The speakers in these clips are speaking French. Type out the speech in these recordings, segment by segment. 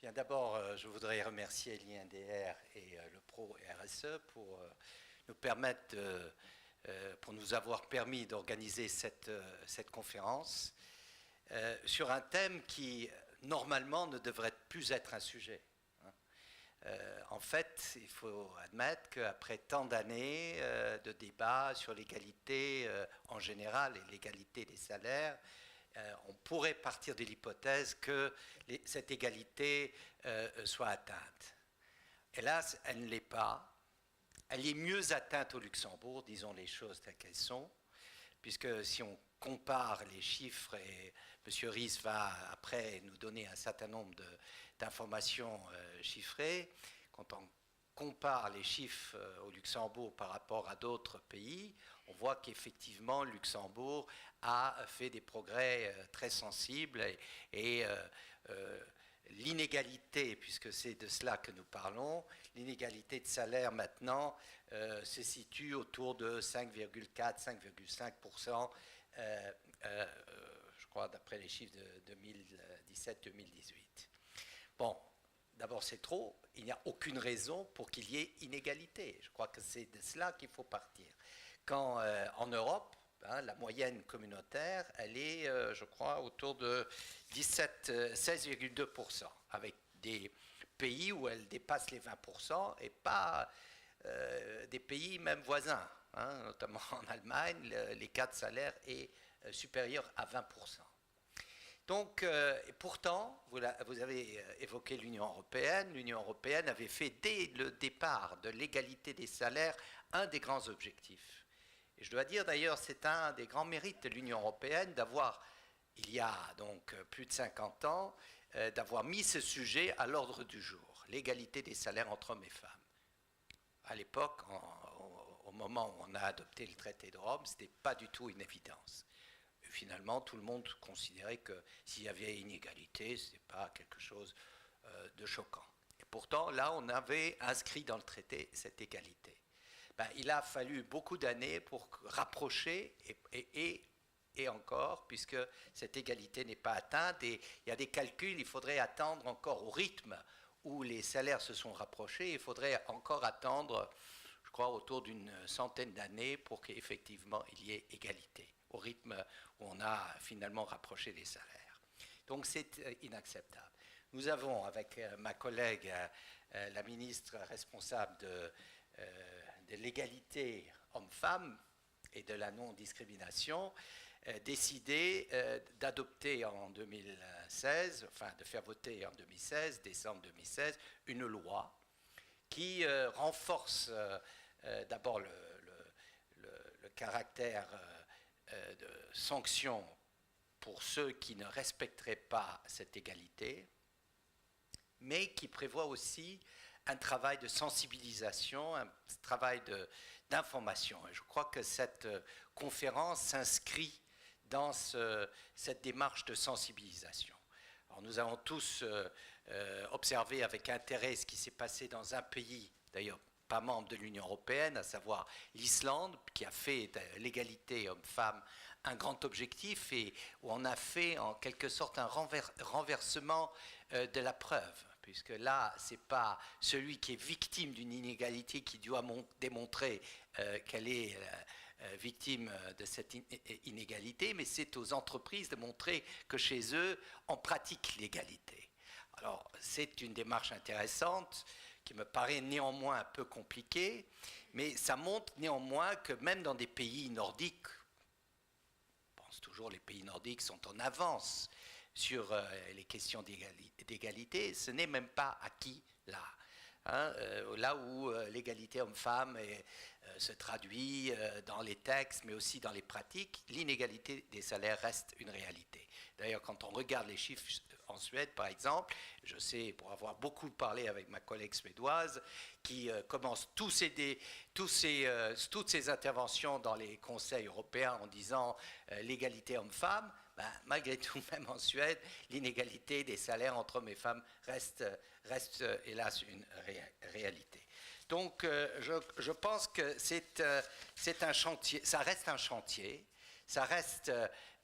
Bien, d'abord, je voudrais remercier l'INDR et le Pro RSE pour nous permettre, pour nous avoir permis d'organiser cette conférence sur un thème qui, normalement, ne devrait plus être un sujet. En fait, il faut admettre qu'après tant d'années de débats sur l'égalité en général et l'égalité des salaires, on pourrait partir de l'hypothèse que cette égalité soit atteinte. Hélas, elle ne l'est pas. Elle est mieux atteinte au Luxembourg, disons les choses telles qu'elles sont, puisque si on compare les chiffres, et M. Ries va après nous donner un certain nombre d'informations chiffrées, quand on compare les chiffres au Luxembourg par rapport à d'autres pays, on voit qu'effectivement le Luxembourg a fait des progrès très sensibles et l'inégalité, puisque c'est de cela que nous parlons, l'inégalité de salaire maintenant se situe autour de 5,4-5,5%, je crois, d'après les chiffres de 2017-2018. Bon, d'abord c'est trop, il n'y a aucune raison pour qu'il y ait inégalité. Je crois que c'est de cela qu'il faut partir. Quand en Europe, la moyenne communautaire, elle est, je crois, autour de 16,2%, avec des pays où elle dépasse les 20% et pas des pays même voisins, notamment en Allemagne, l'écart de salaire est supérieur à 20%. Donc, pourtant, vous avez évoqué l'Union européenne. L'Union européenne avait fait dès le départ de l'égalité des salaires un des grands objectifs. Et je dois dire d'ailleurs, c'est un des grands mérites de l'Union européenne d'avoir, il y a donc plus de 50 ans, d'avoir mis ce sujet à l'ordre du jour, l'égalité des salaires entre hommes et femmes. À l'époque, au moment où on a adopté le traité de Rome, ce n'était pas du tout une évidence. Finalement, tout le monde considérait que s'il y avait inégalité, ce n'était pas quelque chose de choquant. Et pourtant, là, on avait inscrit dans le traité cette égalité. Il a fallu beaucoup d'années pour rapprocher, et encore, puisque cette égalité n'est pas atteinte, et il y a des calculs, il faudrait attendre encore au rythme où les salaires se sont rapprochés, il faudrait encore attendre, je crois, autour d'une centaine d'années pour qu'effectivement il y ait égalité, au rythme où on a finalement rapproché les salaires. Donc c'est inacceptable. Nous avons, avec ma collègue, la ministre responsable de l'égalité homme-femme et de la non-discrimination, décidé d'adopter en 2016, enfin de faire voter en 2016, décembre 2016, une loi qui renforce d'abord le caractère de sanction pour ceux qui ne respecteraient pas cette égalité, mais qui prévoit aussi un travail de sensibilisation, un travail d'information. Et je crois que cette conférence s'inscrit dans cette démarche de sensibilisation. Alors nous avons tous observé avec intérêt ce qui s'est passé dans un pays, d'ailleurs pas membre de l'Union européenne, à savoir l'Islande, qui a fait de l'égalité homme-femme un grand objectif et où on a fait en quelque sorte un renversement de la preuve. Puisque là, ce n'est pas celui qui est victime d'une inégalité qui doit démontrer qu'elle est victime de cette inégalité, mais c'est aux entreprises de montrer que chez eux, on pratique l'égalité. Alors, c'est une démarche intéressante qui me paraît néanmoins un peu compliquée, mais ça montre néanmoins que même dans des pays nordiques, je pense toujours les pays nordiques sont en avance sur les questions d'égalité, ce n'est même pas acquis là. Là où l'égalité homme-femme se traduit dans les textes, mais aussi dans les pratiques, l'inégalité des salaires reste une réalité. D'ailleurs, quand on regarde les chiffres en Suède, par exemple, je sais, pour avoir beaucoup parlé avec ma collègue suédoise, qui commence toutes ses interventions dans les conseils européens en disant l'égalité homme-femme, malgré tout, même en Suède, l'inégalité des salaires entre hommes et femmes reste hélas une réalité. Donc je pense que c'est un chantier, ça reste un chantier, Ça reste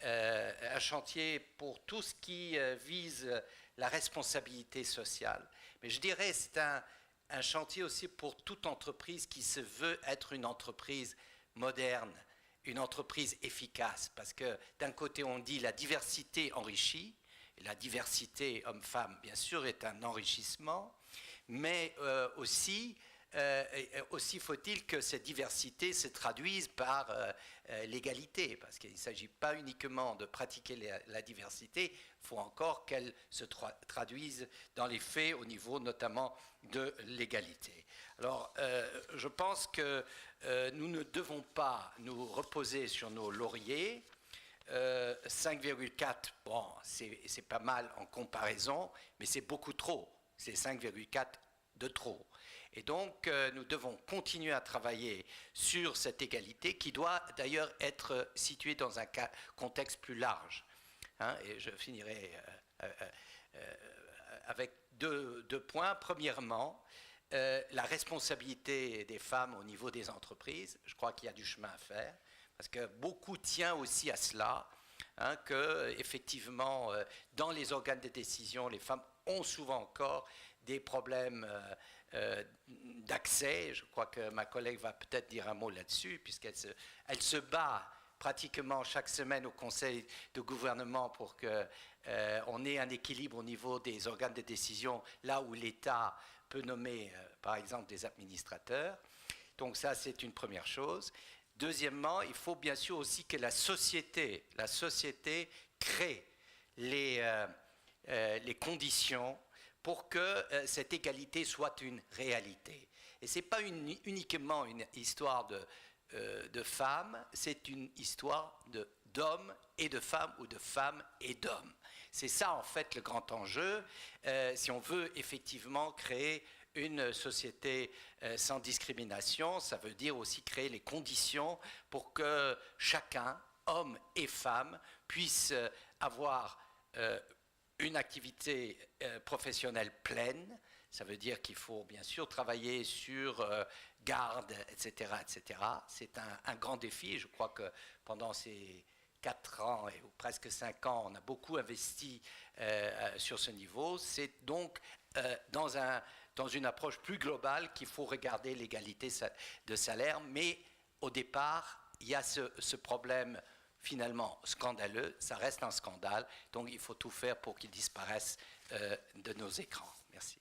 un chantier pour tout ce qui vise la responsabilité sociale. Mais je dirais que c'est un chantier aussi pour toute entreprise qui se veut être une entreprise moderne, une entreprise efficace. Parce que d'un côté, on dit la diversité enrichit, et la diversité homme-femme, bien sûr, est un enrichissement, mais aussi faut-il que cette diversité se traduise par l'égalité, parce qu'il ne s'agit pas uniquement de pratiquer la diversité, il faut encore qu'elle se traduise dans les faits au niveau notamment de l'égalité. Alors, je pense que nous ne devons pas nous reposer sur nos lauriers. 5,4, bon, c'est pas mal en comparaison, mais c'est beaucoup trop. C'est 5,4 de trop. Et donc, nous devons continuer à travailler sur cette égalité qui doit d'ailleurs être située dans un contexte plus large. Hein, et je finirai avec deux points. Premièrement, la responsabilité des femmes au niveau des entreprises. Je crois qu'il y a du chemin à faire, parce que beaucoup tient aussi à cela, hein, que effectivement, dans les organes de décision, les femmes ont souvent encore des problèmes d'accès. Je crois que ma collègue va peut-être dire un mot là-dessus, puisqu'elle se bat pratiquement chaque semaine au Conseil de gouvernement pour qu'on ait un équilibre au niveau des organes de décision, là où l'État peut nommer, par exemple, des administrateurs. Donc ça, c'est une première chose. Deuxièmement, il faut bien sûr aussi que la société crée les conditions pour que cette égalité soit une réalité. Et ce n'est pas uniquement une histoire de femmes, c'est une histoire d'hommes et de femmes, ou de femmes et d'hommes. C'est ça, en fait, le grand enjeu, si on veut effectivement créer une société sans discrimination. Ça veut dire aussi créer les conditions pour que chacun, homme et femme, puisse avoir une activité professionnelle pleine. Ça veut dire qu'il faut bien sûr travailler sur garde, etc., etc. C'est un grand défi. Je crois que pendant ces 4 ans ou presque 5 ans, on a beaucoup investi sur ce niveau. C'est donc dans une approche plus globale qu'il faut regarder l'égalité de salaire. Mais au départ, il y a ce problème finalement scandaleux, ça reste un scandale, donc il faut tout faire pour qu'il disparaisse de nos écrans. Merci.